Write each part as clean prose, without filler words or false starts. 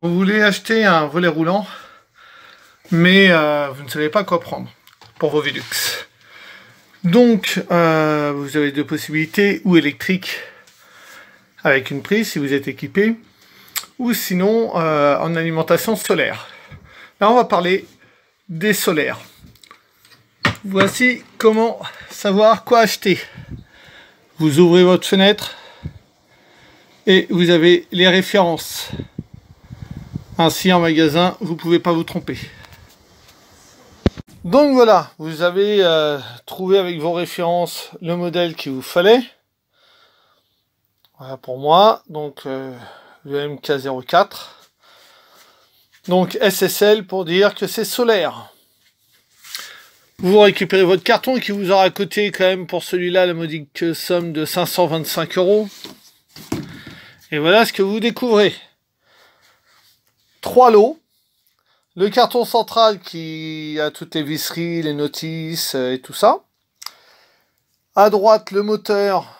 Vous voulez acheter un volet roulant, mais vous ne savez pas quoi prendre pour vos Velux. Donc, vous avez deux possibilités, ou électrique, avec une prise si vous êtes équipé, ou sinon en alimentation solaire. Là, on va parler des solaires. Voici comment savoir quoi acheter. Vous ouvrez votre fenêtre et vous avez les références. Ainsi, en magasin, vous ne pouvez pas vous tromper. Donc voilà, vous avez trouvé avec vos références le modèle qu'il vous fallait. Voilà pour moi, donc le MK04. Donc SSL pour dire que c'est solaire. Vous récupérez votre carton qui vous aura coûté quand même pour celui-là la modique somme de 525 €. Et voilà ce que vous découvrez. 3 lots. Le carton central qui a toutes les visseries, les notices et tout ça. À droite, le moteur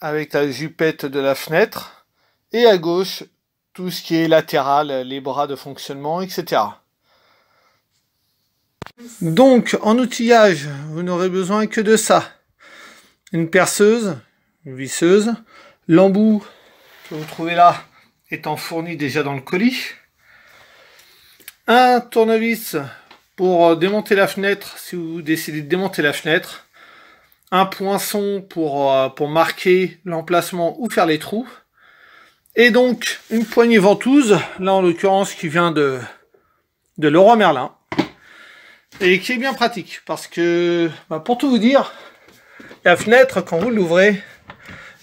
avec la jupette de la fenêtre. Et à gauche, tout ce qui est latéral, les bras de fonctionnement, etc. Donc, en outillage, vous n'aurez besoin que de ça. Une perceuse, une visseuse, l'embout que vous trouvez là étant fourni déjà dans le colis. Un tournevis pour démonter la fenêtre, si vous décidez de démonter la fenêtre. Un poinçon pour marquer l'emplacement ou faire les trous. Et donc, une poignée ventouse, là en l'occurrence qui vient de Leroy Merlin. Et qui est bien pratique, parce que, pour tout vous dire, la fenêtre, quand vous l'ouvrez,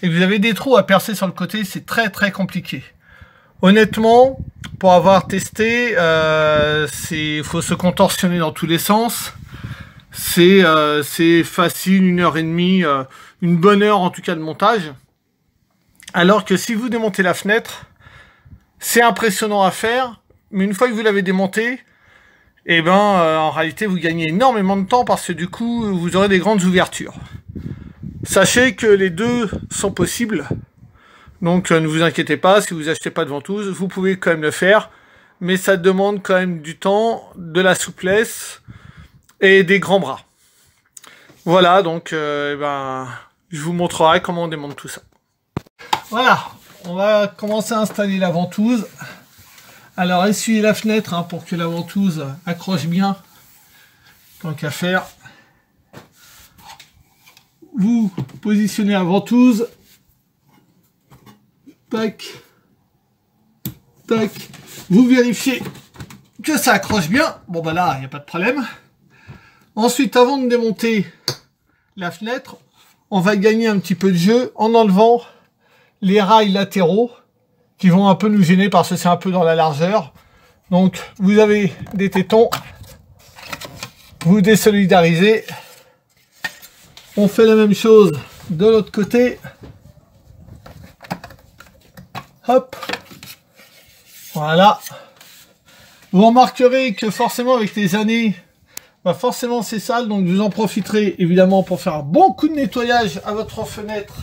et que vous avez des trous à percer sur le côté, c'est très très compliqué. Honnêtement, pour avoir testé, faut se contorsionner dans tous les sens. C'est facile, 1h30, une bonne heure en tout cas de montage. Alors que si vous démontez la fenêtre, c'est impressionnant à faire, mais une fois que vous l'avez démontée, et en réalité vous gagnez énormément de temps parce que du coup vous aurez des grandes ouvertures. Sachez que les deux sont possibles. Donc ne vous inquiétez pas, si vous achetez pas de ventouse, vous pouvez quand même le faire, mais ça demande quand même du temps, de la souplesse et des grands bras. Voilà, donc je vous montrerai comment on démonte tout ça. Voilà, on va commencer à installer la ventouse. Alors essuyez la fenêtre pour que la ventouse accroche bien, tant qu'à faire. Vous positionnez la ventouse. Tac, tac, vous vérifiez que ça accroche bien. Bon là, il n'y a pas de problème. Ensuite, avant de démonter la fenêtre, on va gagner un petit peu de jeu en enlevant les rails latéraux qui vont un peu nous gêner parce que c'est un peu dans la largeur. Donc, vous avez des tétons, vous désolidarisez. On fait la même chose de l'autre côté. Hop, voilà. Vous remarquerez que forcément avec les années, forcément c'est sale, donc vous en profiterez évidemment pour faire un bon coup de nettoyage à votre fenêtre.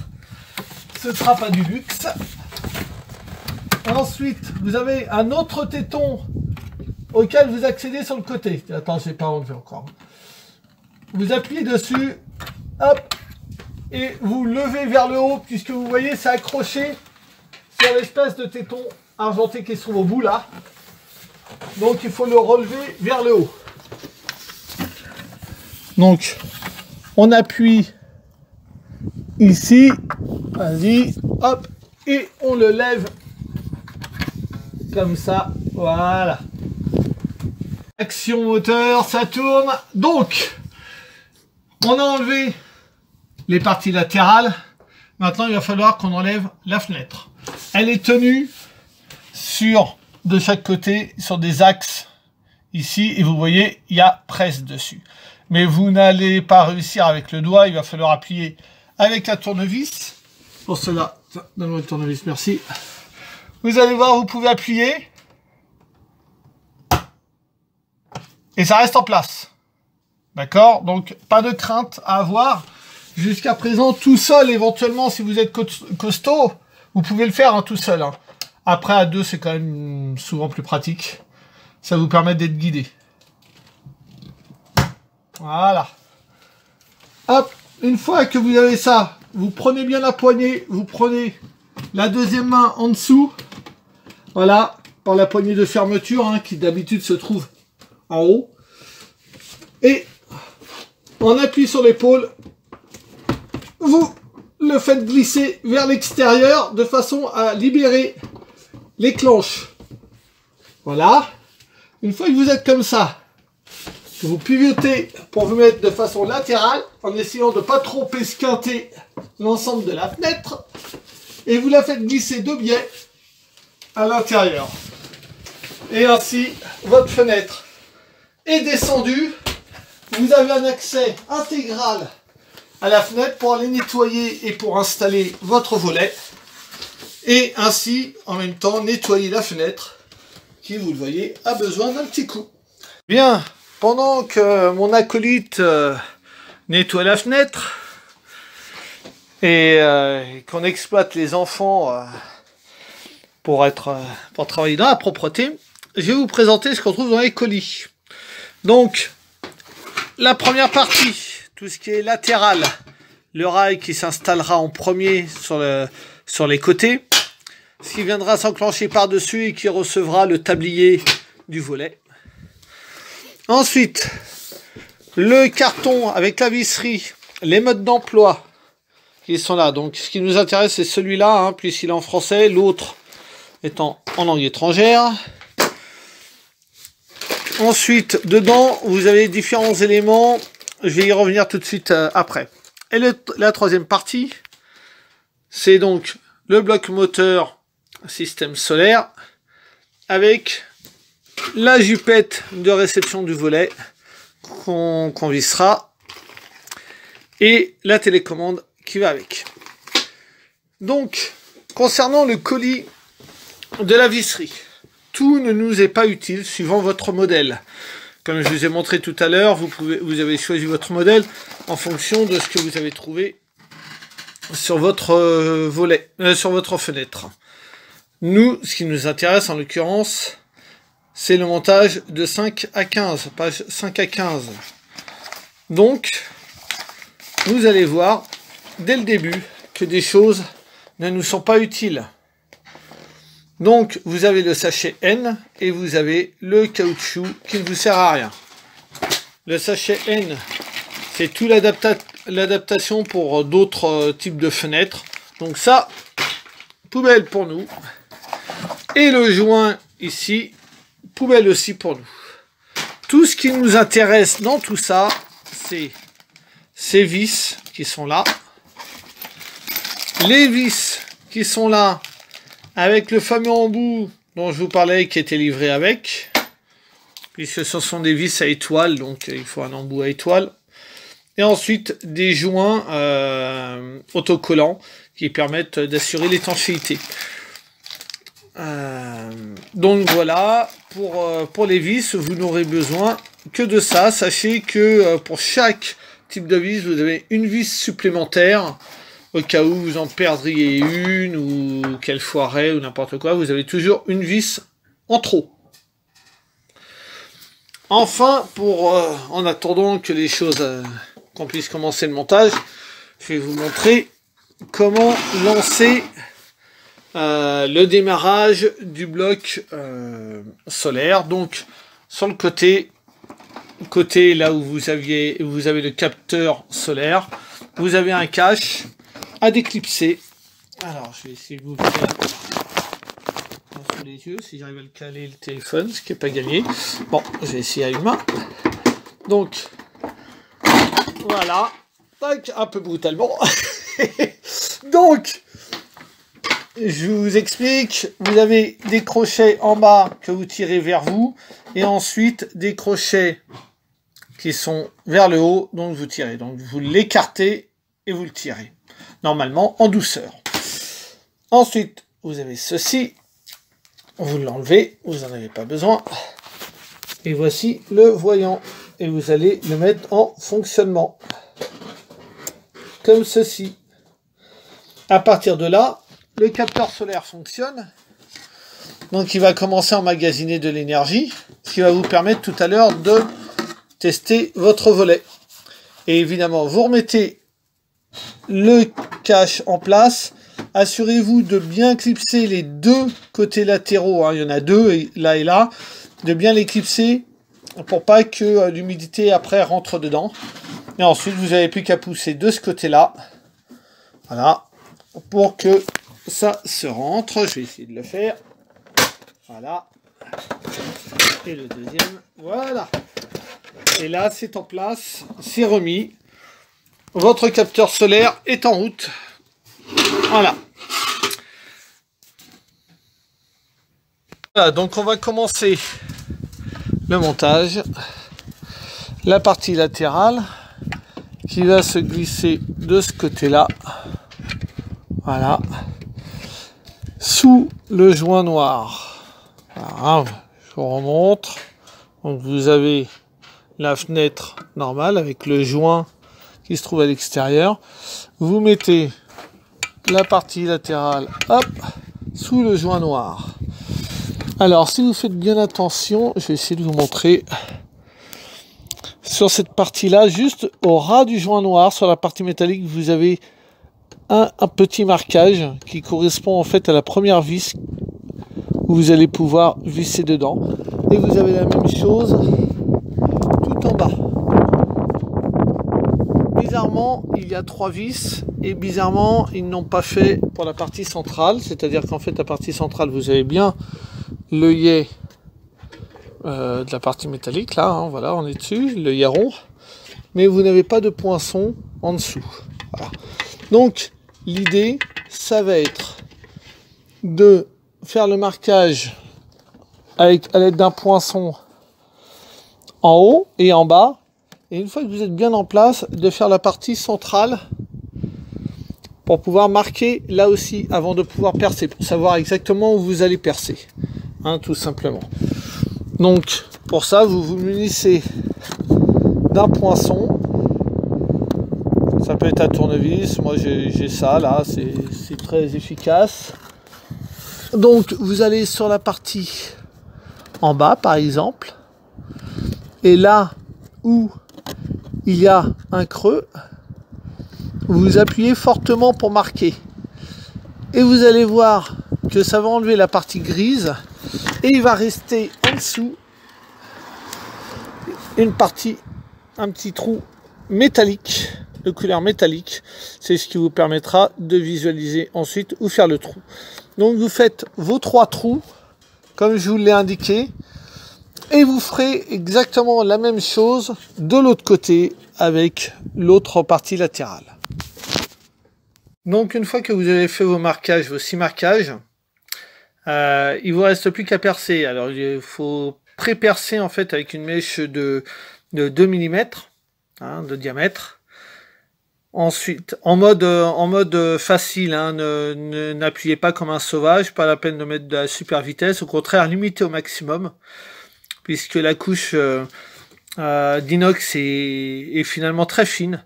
Ce ne sera pas du luxe. Ensuite, vous avez un autre téton auquel vous accédez sur le côté. Attends, je n'ai pas enlevé encore. Vous appuyez dessus, hop, et vous levez vers le haut, puisque vous voyez, c'est accroché sur l'espèce de téton argenté qui se trouve au bout là. Donc il faut le relever vers le haut. Donc on appuie ici, vas-y, hop, et on le lève comme ça, voilà. Action moteur, ça tourne. Donc on a enlevé les parties latérales. Maintenant il va falloir qu'on enlève la fenêtre. Elle est tenue de chaque côté sur des axes ici et vous voyez il y a presse dessus. Mais vous n'allez pas réussir avec le doigt, il va falloir appuyer avec la tournevis. Pour cela, donne-moi le tournevis, merci. Vous allez voir, vous pouvez appuyer et ça reste en place. D'accord? Donc pas de crainte à avoir. Jusqu'à présent, tout seul éventuellement, si vous êtes costaud, vous pouvez le faire tout seul. Après, à deux, c'est quand même souvent plus pratique. Ça vous permet d'être guidé. Voilà. Hop, une fois que vous avez ça, vous prenez bien la poignée, vous prenez la deuxième main en dessous. Voilà, par la poignée de fermeture, hein, qui d'habitude se trouve en haut. Et on appuie sur l'épaule. Vous le faites glisser vers l'extérieur de façon à libérer les clenches. Voilà. Une fois que vous êtes comme ça, vous pivotez pour vous mettre de façon latérale en essayant de ne pas trop esquinter l'ensemble de la fenêtre et vous la faites glisser de biais à l'intérieur. Et ainsi, votre fenêtre est descendue. Vous avez un accès intégral à la fenêtre pour aller nettoyer et pour installer votre volet. Et ainsi, en même temps, nettoyer la fenêtre qui, vous le voyez, a besoin d'un petit coup. Bien, pendant que mon acolyte nettoie la fenêtre et qu'on exploite les enfants pour travailler dans la propreté, je vais vous présenter ce qu'on trouve dans les colis. Donc, la première partie, tout ce qui est latéral, le rail qui s'installera en premier sur les côtés, ce qui viendra s'enclencher par-dessus et qui recevra le tablier du volet. Ensuite, le carton avec la visserie, les modes d'emploi qui sont là. Donc, ce qui nous intéresse, c'est celui-là, hein, puisqu'il est en français, l'autre étant en langue étrangère. Ensuite, dedans, vous avez différents éléments. Je vais y revenir tout de suite après. Et la troisième partie, c'est donc le bloc moteur système solaire avec la jupette de réception du volet qu'on vissera et la télécommande qui va avec. Donc, concernant le colis de la visserie, tout ne nous est pas utile suivant votre modèle. Comme je vous ai montré tout à l'heure, vous avez choisi votre modèle en fonction de ce que vous avez trouvé sur votre volet, sur votre fenêtre. Nous, ce qui nous intéresse en l'occurrence, c'est le montage de 5 à 15, page 5 à 15. Donc, vous allez voir dès le début que des choses ne nous sont pas utiles. Donc, vous avez le sachet N et vous avez le caoutchouc qui ne vous sert à rien. Le sachet N, c'est toute l'adaptation pour d'autres types de fenêtres. Donc ça, poubelle pour nous. Et le joint ici, poubelle aussi pour nous. Tout ce qui nous intéresse dans tout ça, c'est ces vis qui sont là. Les vis qui sont là, avec le fameux embout dont je vous parlais qui était livré avec, puisque ce sont des vis à étoiles, donc il faut un embout à étoiles. Et ensuite des joints autocollants qui permettent d'assurer l'étanchéité. Donc voilà, pour les vis, vous n'aurez besoin que de ça. Sachez que pour chaque type de vis, vous avez une vis supplémentaire. Au cas où vous en perdriez une, ou qu'elle foirait, ou n'importe quoi, vous avez toujours une vis en trop. Enfin, en attendant que les choses, qu'on puisse commencer le montage, je vais vous montrer comment lancer le démarrage du bloc solaire. Donc, sur le côté là où vous avez le capteur solaire, vous avez un cache à déclipser. Alors, je vais essayer de vous le faire sous les yeux, si j'arrive à le caler le téléphone, ce qui n'est pas gagné. Bon, je vais essayer à une main. Donc, voilà. Tac, un peu brutalement. Donc, je vous explique. Vous avez des crochets en bas que vous tirez vers vous. Et ensuite, des crochets qui sont vers le haut, donc vous tirez. Donc, vous l'écartez et vous le tirez. Normalement en douceur. Ensuite, vous avez ceci. Vous l'enlevez, vous n'en avez pas besoin. Et voici le voyant. Et vous allez le mettre en fonctionnement. Comme ceci. À partir de là, le capteur solaire fonctionne. Donc il va commencer à emmagasiner de l'énergie, ce qui va vous permettre tout à l'heure de tester votre volet. Et évidemment, vous remettez le cache en place. Assurez-vous de bien clipser les deux côtés latéraux, hein, il y en a deux, là et là, de bien les clipser pour pas que l'humidité après rentre dedans. Et ensuite, vous n'avez plus qu'à pousser de ce côté-là. Voilà, pour que ça se rentre. Je vais essayer de le faire. Voilà. Et le deuxième, voilà. Et là, c'est en place, c'est remis. Votre capteur solaire est en route. Voilà. Voilà, donc on va commencer le montage. La partie latérale qui va se glisser de ce côté-là. Voilà. Sous le joint noir. Voilà, je vous remontre. Donc vous avez la fenêtre normale avec le joint qui se trouve à l'extérieur. Vous mettez la partie latérale, hop, sous le joint noir. Alors, si vous faites bien attention, je vais essayer de vous montrer. Sur cette partie-là, juste au ras du joint noir, sur la partie métallique, vous avez un petit marquage qui correspond en fait à la première vis où vous allez pouvoir visser dedans. Et vous avez la même chose tout en bas. Bizarrement, il y a 3 vis et bizarrement, ils n'ont pas fait pour la partie centrale. C'est-à-dire qu'en fait, la partie centrale, vous avez bien l'œillet de la partie métallique. Là, hein, voilà, on est dessus, l'œillet rond. Mais vous n'avez pas de poinçon en dessous. Voilà. Donc, l'idée, ça va être de faire le marquage à l'aide d'un poinçon en haut et en bas. Et une fois que vous êtes bien en place, de faire la partie centrale pour pouvoir marquer là aussi avant de pouvoir percer, pour savoir exactement où vous allez percer, hein, tout simplement. Donc pour ça, vous vous munissez d'un poinçon. Ça peut être à tournevis, moi j'ai ça là, c'est très efficace. Donc vous allez sur la partie en bas par exemple, et là où il y a un creux, vous appuyez fortement pour marquer. Et vous allez voir que ça va enlever la partie grise et il va rester en dessous une partie, un petit trou métallique, de couleur métallique. C'est ce qui vous permettra de visualiser ensuite où faire le trou. Donc vous faites vos 3 trous comme je vous l'ai indiqué. Et vous ferez exactement la même chose de l'autre côté avec l'autre partie latérale. Donc une fois que vous avez fait vos marquages, vos 6 marquages, il vous reste plus qu'à percer. Alors il faut pré-percer en fait avec une mèche de 2 mm hein, de diamètre. Ensuite, en mode facile, hein, n'appuyez pas comme un sauvage, pas la peine de mettre de la super vitesse, au contraire limitez au maximum. Puisque la couche d'inox est finalement très fine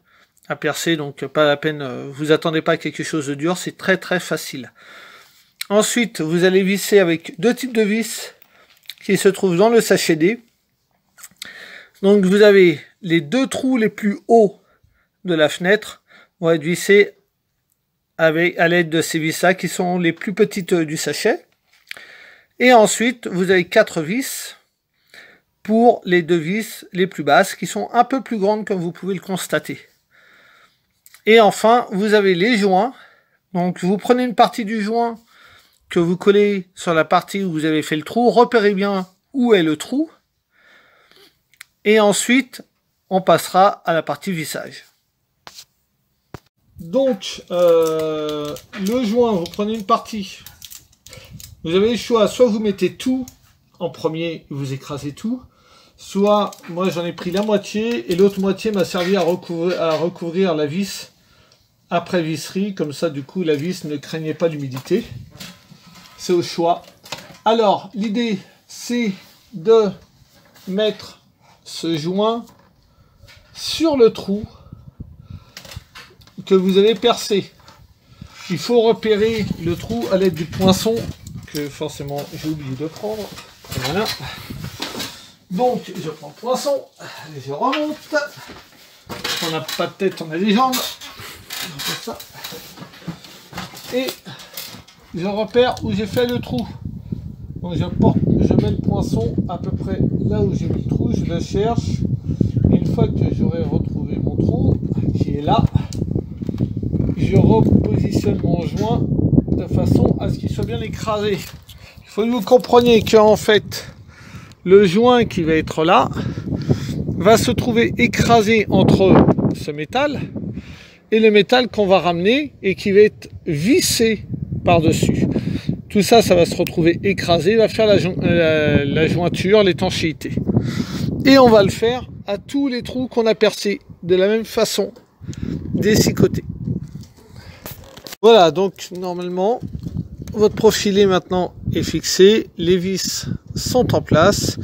à percer, donc pas la peine, vous attendez pas à quelque chose de dur, c'est très très facile. Ensuite, vous allez visser avec 2 types de vis qui se trouvent dans le sachet D. Donc vous avez les 2 trous les plus hauts de la fenêtre, vont être vissés à l'aide de ces vis-là qui sont les plus petites du sachet. Et ensuite, vous avez 4 vis pour les 2 vis les plus basses qui sont un peu plus grandes comme vous pouvez le constater. Et enfin, vous avez les joints. Donc vous prenez une partie du joint que vous collez sur la partie où vous avez fait le trou, repérez bien où est le trou. Et ensuite, on passera à la partie vissage. Donc, le joint, vous prenez une partie. Vous avez le choix, soit vous mettez tout en premier, vous écrasez tout. Soit, moi j'en ai pris la moitié et l'autre moitié m'a servi à recouvrir la vis après visserie. Comme ça, du coup, la vis ne craignait pas l'humidité. C'est au choix. Alors, l'idée, c'est de mettre ce joint sur le trou que vous allez percer. Il faut repérer le trou à l'aide du poinçon que forcément j'ai oublié de prendre. Voilà. Donc je prends le poinçon, et je remonte. On n'a pas de tête, on a des jambes. On fait ça. Et je repère où j'ai fait le trou. Donc je mets le poinçon à peu près là où j'ai mis le trou, je le cherche. Une fois que j'aurai retrouvé mon trou, qui est là, je repositionne mon joint de façon à ce qu'il soit bien écrasé. Il faut que vous compreniez qu'en fait, le joint qui va être là va se trouver écrasé entre ce métal et le métal qu'on va ramener et qui va être vissé par-dessus. Tout ça, ça va se retrouver écrasé, va faire la jointure, l'étanchéité. Et on va le faire à tous les trous qu'on a percés de la même façon des 6 côtés. Voilà, donc normalement, votre profilet maintenant est fixé, les vis sont en place.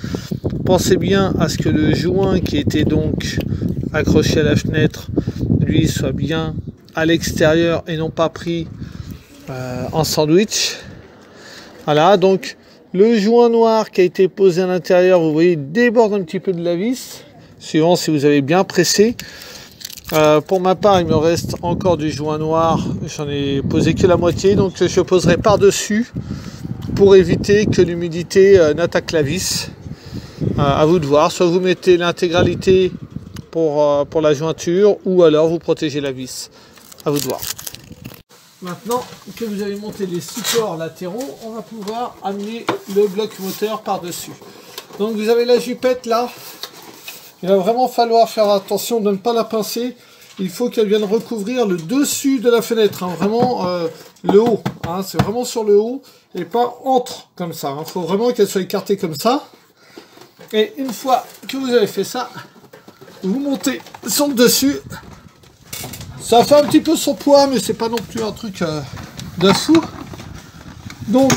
Pensez bien à ce que le joint qui était donc accroché à la fenêtre, lui, soit bien à l'extérieur et non pas pris en sandwich. Voilà, donc le joint noir qui a été posé à l'intérieur, vous voyez, déborde un petit peu de la vis, suivant si vous avez bien pressé. Pour ma part, il me reste encore du joint noir, j'en ai posé que la moitié, donc je poserai par-dessus pour éviter que l'humidité n'attaque la vis. À vous de voir, soit vous mettez l'intégralité pour la jointure, ou alors vous protégez la vis. À vous de voir. Maintenant que vous avez monté les supports latéraux, on va pouvoir amener le bloc moteur par-dessus. Donc vous avez la jupette là. Il va vraiment falloir faire attention de ne pas la pincer. Il faut qu'elle vienne recouvrir le dessus de la fenêtre, hein, vraiment le haut. Hein, c'est vraiment sur le haut et pas entre comme ça. Il faut vraiment qu'elle soit écartée comme ça. Et une fois que vous avez fait ça, vous montez sur le dessus. Ça fait un petit peu son poids, mais c'est pas non plus un truc de fou. Donc,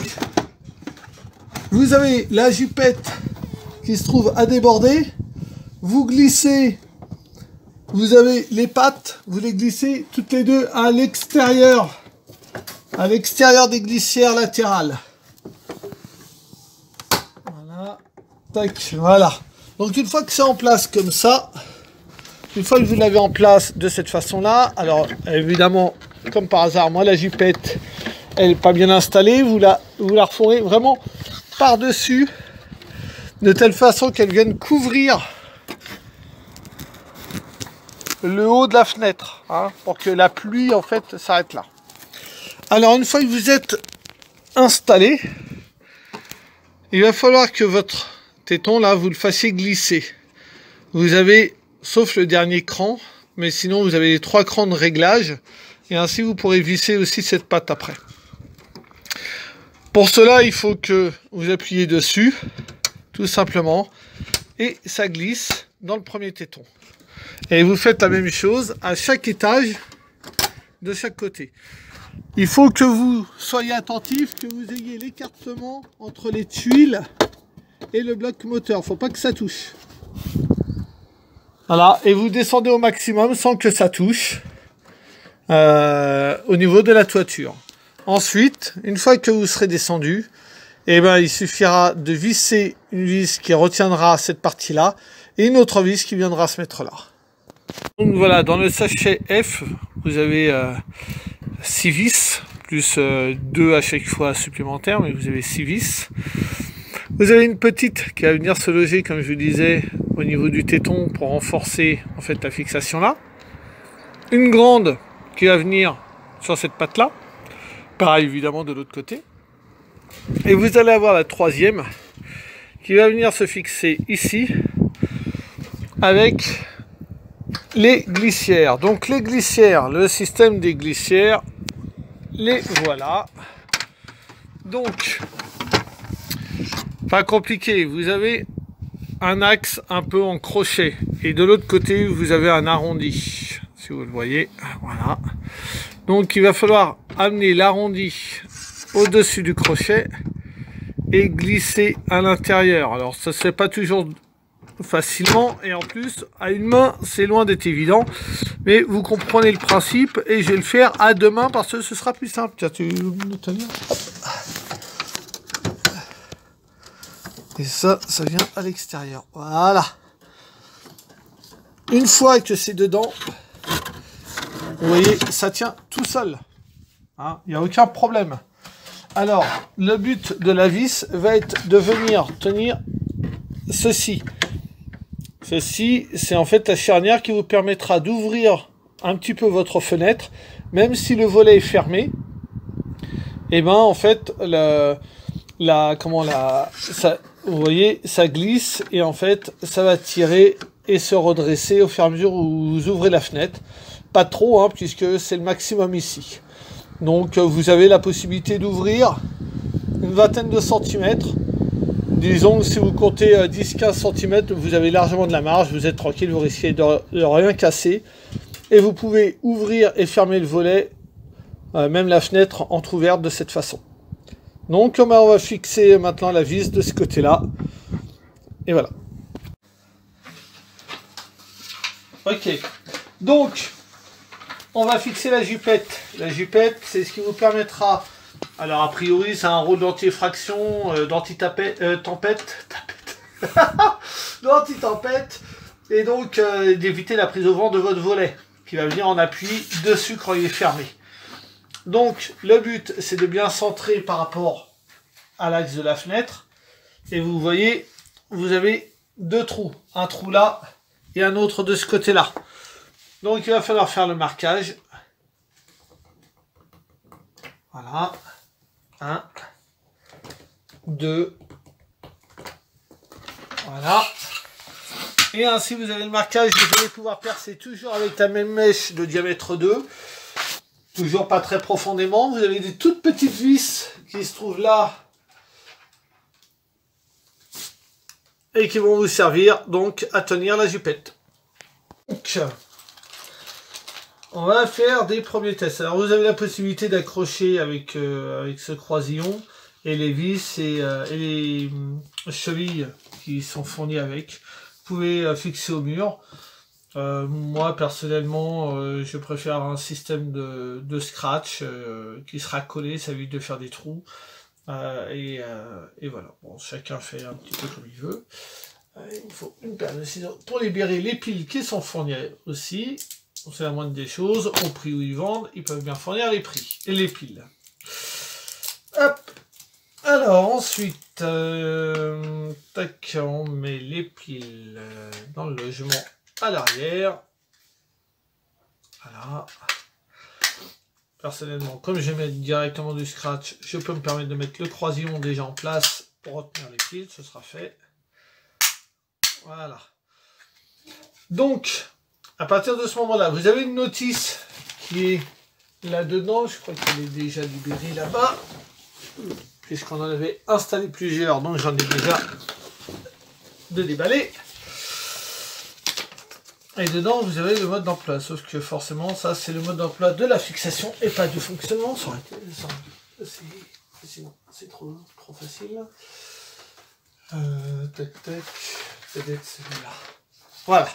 vous avez la jupette qui se trouve à déborder. Vous glissez, vous avez les pattes, vous les glissez toutes les deux à l'extérieur des glissières latérales. Voilà, tac, voilà. Donc une fois que c'est en place comme ça, une fois que vous l'avez en place de cette façon-là, alors évidemment, comme par hasard, moi la jupette, elle n'est pas bien installée, vous la referez vraiment par-dessus, de telle façon qu'elle vienne couvrir le haut de la fenêtre, hein, pour que la pluie en fait s'arrête là. Alors une fois que vous êtes installé, il va falloir que votre téton là, vous le fassiez glisser. Vous avez, sauf le dernier cran, mais sinon vous avez les 3 crans de réglage, et ainsi vous pourrez visser aussi cette patte après. Pour cela, il faut que vous appuyez dessus, tout simplement, et ça glisse dans le premier téton. Et vous faites la même chose à chaque étage de chaque côté. Il faut que vous soyez attentif, que vous ayez l'écartement entre les tuiles et le bloc moteur. Il ne faut pas que ça touche. Voilà, et vous descendez au maximum sans que ça touche au niveau de la toiture. Ensuite, une fois que vous serez descendu, eh ben, il suffira de visser une vis qui retiendra cette partie-là et une autre vis qui viendra se mettre là. Donc voilà, dans le sachet F, vous avez 6 vis, plus 2 à chaque fois supplémentaires, mais vous avez 6 vis. Vous avez une petite qui va venir se loger, comme je vous disais, au niveau du téton pour renforcer en fait la fixation là. Une grande qui va venir sur cette patte là. Pareil évidemment de l'autre côté. Et vous allez avoir la troisième qui va venir se fixer ici avec les glissières. Donc les glissières, le système des glissières, les voilà. Donc, pas compliqué, vous avez un axe un peu en crochet et de l'autre côté vous avez un arrondi, si vous le voyez, voilà. Donc il va falloir amener l'arrondi au-dessus du crochet et glisser à l'intérieur. Alors ça se fait pas toujours facilement et en plus à une main c'est loin d'être évident, mais vous comprenez le principe et je vais le faire à deux mains parce que ce sera plus simple. Tiens, tu veux me tenir ? Et ça vient à l'extérieur. Voilà. Une fois que c'est dedans, vous voyez, ça tient tout seul. Hein, il n'y a aucun problème. Alors, le but de la vis va être de venir tenir ceci. Ceci, c'est en fait la charnière qui vous permettra d'ouvrir un petit peu votre fenêtre, même si le volet est fermé. Et ben en fait, vous voyez, ça glisse et en fait, ça va tirer et se redresser au fur et à mesure où vous ouvrez la fenêtre. Pas trop, hein, puisque c'est le maximum ici. Donc, vous avez la possibilité d'ouvrir une vingtaine de centimètres. Disons que si vous comptez 10-15 cm, vous avez largement de la marge, vous êtes tranquille, vous risquez de rien casser. Et vous pouvez ouvrir et fermer le volet, même la fenêtre entrouverte de cette façon. Donc on va fixer maintenant la vis de ce côté-là. Et voilà. Ok. Donc, on va fixer la jupette. La jupette, c'est ce qui vous permettra... Alors, a priori, c'est un rôle d'anti-effraction, d'anti-tempête, d'anti-tempête, et donc d'éviter la prise au vent de votre volet, qui va venir en appui dessus quand il est fermé. Donc, le but, c'est de bien centrer par rapport à l'axe de la fenêtre, et vous voyez, vous avez deux trous, un trou là, et un autre de ce côté-là. Donc, il va falloir faire le marquage. Voilà. 1, 2, voilà. Et ainsi, vous avez le marquage. Vous allez pouvoir percer toujours avec la même mèche de diamètre 2. Toujours pas très profondément. Vous avez des toutes petites vis qui se trouvent là. Et qui vont vous servir donc à tenir la jupette. Donc, on va faire des premiers tests. Alors vous avez la possibilité d'accrocher avec ce croisillon et les vis et les chevilles qui sont fournies avec. Vous pouvez fixer au mur. Moi personnellement je préfère un système de scratch qui sera collé, ça évite de faire des trous. Et voilà, bon, chacun fait un petit peu comme il veut. Il me faut une paire de ciseaux pour libérer les piles qui sont fournies aussi. C'est la moindre des choses, au prix où ils vendent, ils peuvent bien fournir les prix et les piles. Hop. Alors ensuite, tac, on met les piles dans le logement à l'arrière. Voilà. Personnellement, comme je vais mettre directement du scratch, je peux me permettre de mettre le croisillon déjà en place pour retenir les piles, ce sera fait. Voilà. Donc, à partir de ce moment-là, vous avez une notice qui est là-dedans. Je crois qu'elle est déjà libérée là-bas, puisqu'on en avait installé plusieurs, donc j'en ai déjà de déballer. Et dedans, vous avez le mode d'emploi, sauf que forcément, ça, c'est le mode d'emploi de la fixation et pas du fonctionnement. C'est trop facile. Tac, tac, peut-être celui-là. Voilà.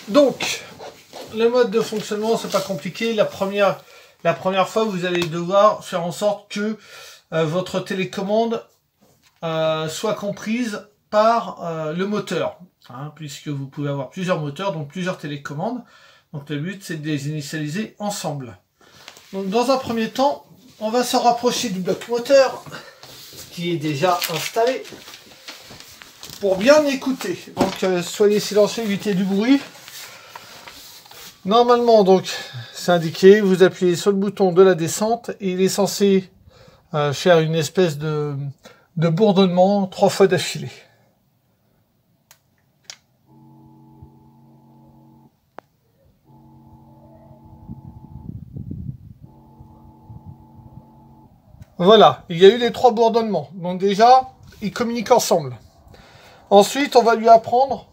Donc, le mode de fonctionnement, c'est pas compliqué. La première fois, vous allez devoir faire en sorte que votre télécommande soit comprise par le moteur, hein, puisque vous pouvez avoir plusieurs moteurs, donc plusieurs télécommandes. Donc le but, c'est de les initialiser ensemble. Donc dans un premier temps, on va se rapprocher du bloc moteur, qui est déjà installé, pour bien écouter. Donc soyez silencieux, évitez du bruit. Normalement, donc, c'est indiqué, vous appuyez sur le bouton de la descente et il est censé faire une espèce de bourdonnement 3 fois d'affilée. Voilà, il y a eu les 3 bourdonnements. Donc déjà, ils communiquent ensemble. Ensuite, on va lui apprendre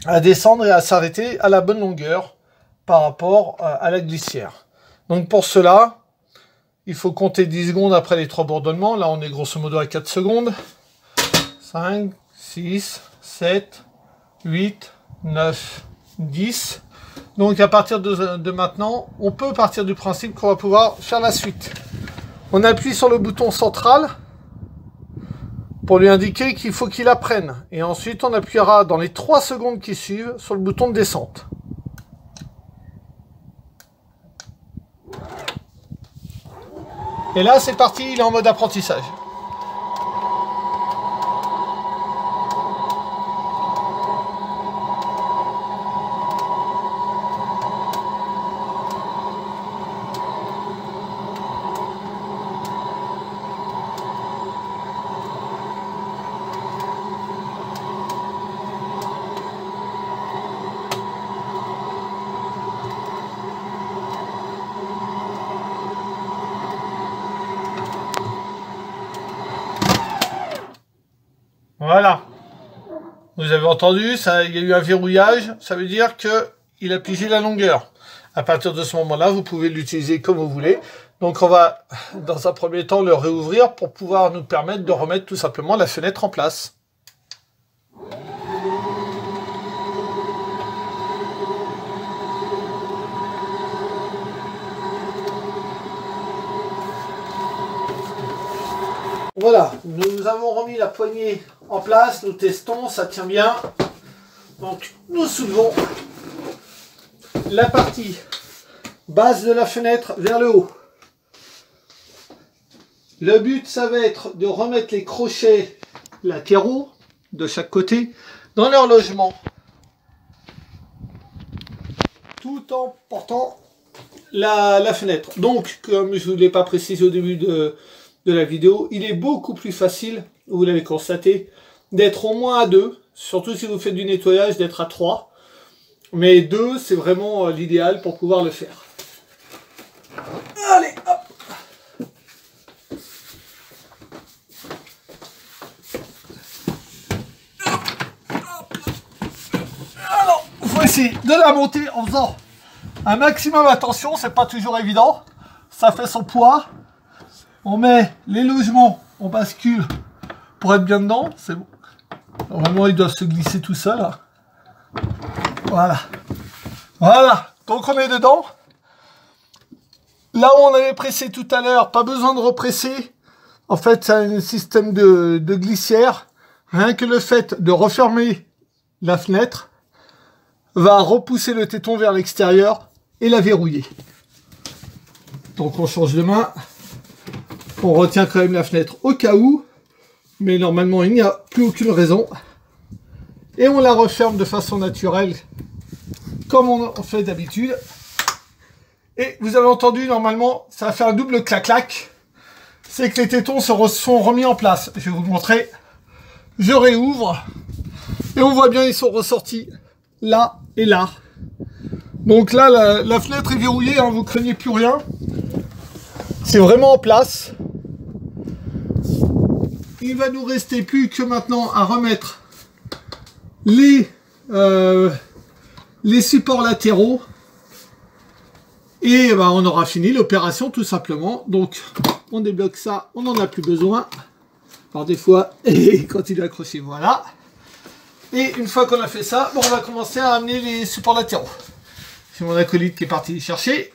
à descendre et à s'arrêter à la bonne longueur par rapport à la glissière. Donc pour cela, il faut compter 10 secondes après les 3 bourdonnements. Là, on est grosso modo à 4 secondes. 5, 6, 7, 8, 9, 10. Donc à partir de maintenant, on peut partir du principe qu'on va pouvoir faire la suite. On appuie sur le bouton central. pour lui indiquer qu'il faut qu'il la prenne. Et ensuite, on appuiera dans les 3 secondes qui suivent sur le bouton de descente. Et là, c'est parti, il est en mode apprentissage. Voilà. Vous avez entendu, ça, il y a eu un verrouillage, ça veut dire que il a pigé la longueur. À partir de ce moment-là, vous pouvez l'utiliser comme vous voulez. Donc on va, dans un premier temps, le réouvrir pour pouvoir nous permettre de remettre tout simplement la fenêtre en place. Voilà, nous avons remis la poignée en place, nous testons, ça tient bien. Donc nous soulevons la partie basse de la fenêtre vers le haut. Le but, ça va être de remettre les crochets latéraux de chaque côté dans leur logement, tout en portant la fenêtre. Donc, comme je ne vous l'ai pas précisé au début de la vidéo, il est beaucoup plus facile, vous l'avez constaté, d'être au moins à 2, surtout si vous faites du nettoyage, d'être à 3. Mais 2, c'est vraiment l'idéal pour pouvoir le faire. Allez, hop! Alors, il faut essayer de la monter en faisant un maximum attention, c'est pas toujours évident. Ça fait son poids. On met les logements, on bascule pour être bien dedans. C'est bon. Normalement, ils doivent se glisser tout seuls. Voilà. Voilà. Donc, on est dedans. Là où on avait pressé tout à l'heure, pas besoin de represser. En fait, c'est un système de glissière. Rien que le fait de refermer la fenêtre va repousser le téton vers l'extérieur et la verrouiller. Donc, on change de main. On retient quand même la fenêtre au cas où, mais normalement il n'y a plus aucune raison. Et on la referme de façon naturelle, comme on fait d'habitude. Et vous avez entendu, normalement, ça va faire un double clac-clac. C'est que les tétons sont remis en place. Je vais vous le montrer. Je réouvre. Et on voit bien, ils sont ressortis là et là. Donc là, la fenêtre est verrouillée, hein, vous ne craignez plus rien. C'est vraiment en place. Il va nous rester plus que maintenant à remettre les supports latéraux. Et ben, on aura fini l'opération tout simplement. Donc on débloque ça, on n'en a plus besoin. Par des fois, et quand il est accroché, voilà. Et une fois qu'on a fait ça, bon, on va commencer à amener les supports latéraux. C'est mon acolyte qui est parti les chercher.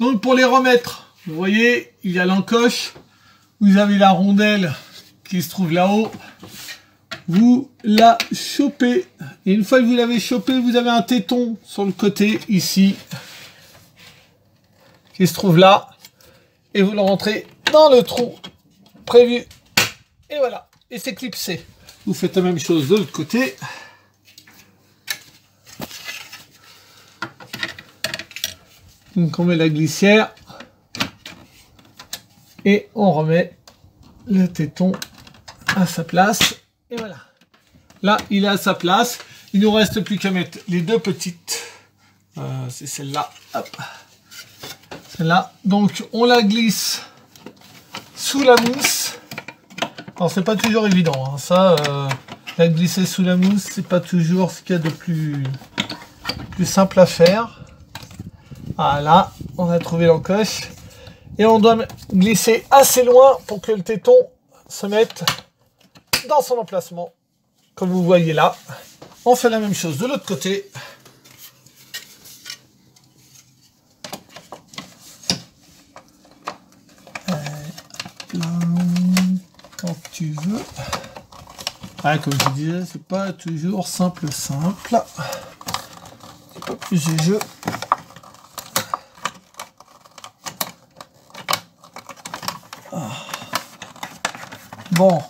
Donc pour les remettre, vous voyez, il y a l'encoche. Vous avez la rondelle qui se trouve là-haut. Vous la chopez. Et une fois que vous l'avez chopé, vous avez un téton sur le côté, ici, qui se trouve là. Et vous le rentrez dans le trou prévu. Et voilà. Et c'est clipsé. Vous faites la même chose de l'autre côté. Donc on met la glissière. Et on remet le téton à sa place. Et voilà. Là, il est à sa place. Il nous reste plus qu'à mettre les deux petites. C'est celle-là. Celle-là. Donc, on la glisse sous la mousse. Alors, c'est pas toujours évident. Hein. Ça, la glisser sous la mousse, c'est pas toujours ce qu'il y a de plus simple à faire. Voilà. On a trouvé l'encoche. Et on doit glisser assez loin pour que le téton se mette dans son emplacement. Comme vous voyez là. On fait la même chose de l'autre côté. Quand Ah, comme je disais, c'est pas toujours simple. C'est pas plus de jeu. Ah. Bon.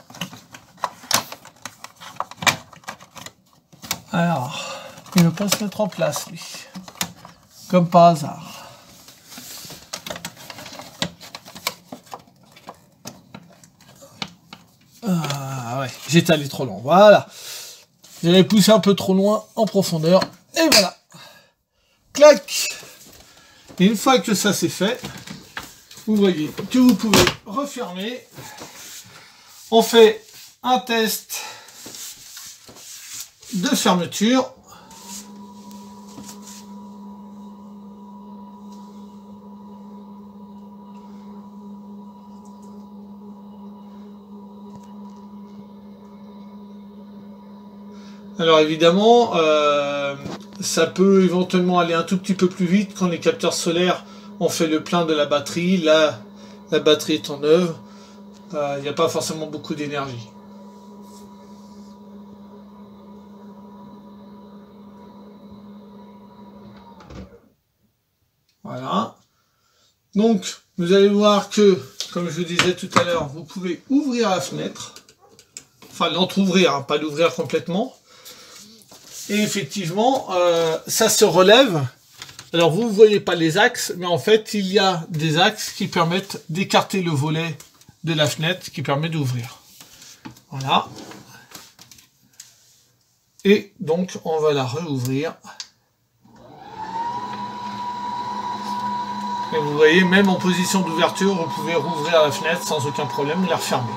Alors, il ne veut pas se mettre en place, lui. Comme par hasard. Ah ouais, j'étais allé trop loin. Voilà. J'avais poussé un peu trop loin en profondeur. Et voilà. Clac. Et une fois que ça c'est fait, vous voyez que vous pouvez refermer. On fait un test de fermeture. Alors évidemment, ça peut éventuellement aller un tout petit peu plus vite quand les capteurs solaires ont fait le plein de la batterie. Là, la batterie est en œuvre. Il n'y a pas forcément beaucoup d'énergie. Voilà. Donc, vous allez voir que, comme je vous disais tout à l'heure, vous pouvez ouvrir la fenêtre. Enfin, l'entrouvrir, hein, pas l'ouvrir complètement. Et effectivement, ça se relève. Alors, vous ne voyez pas les axes, mais en fait, il y a des axes qui permettent d'écarter le volet de la fenêtre, qui permet d'ouvrir. Voilà. Et donc, on va la rouvrir. Et vous voyez, même en position d'ouverture, vous pouvez rouvrir la fenêtre sans aucun problème et la refermer.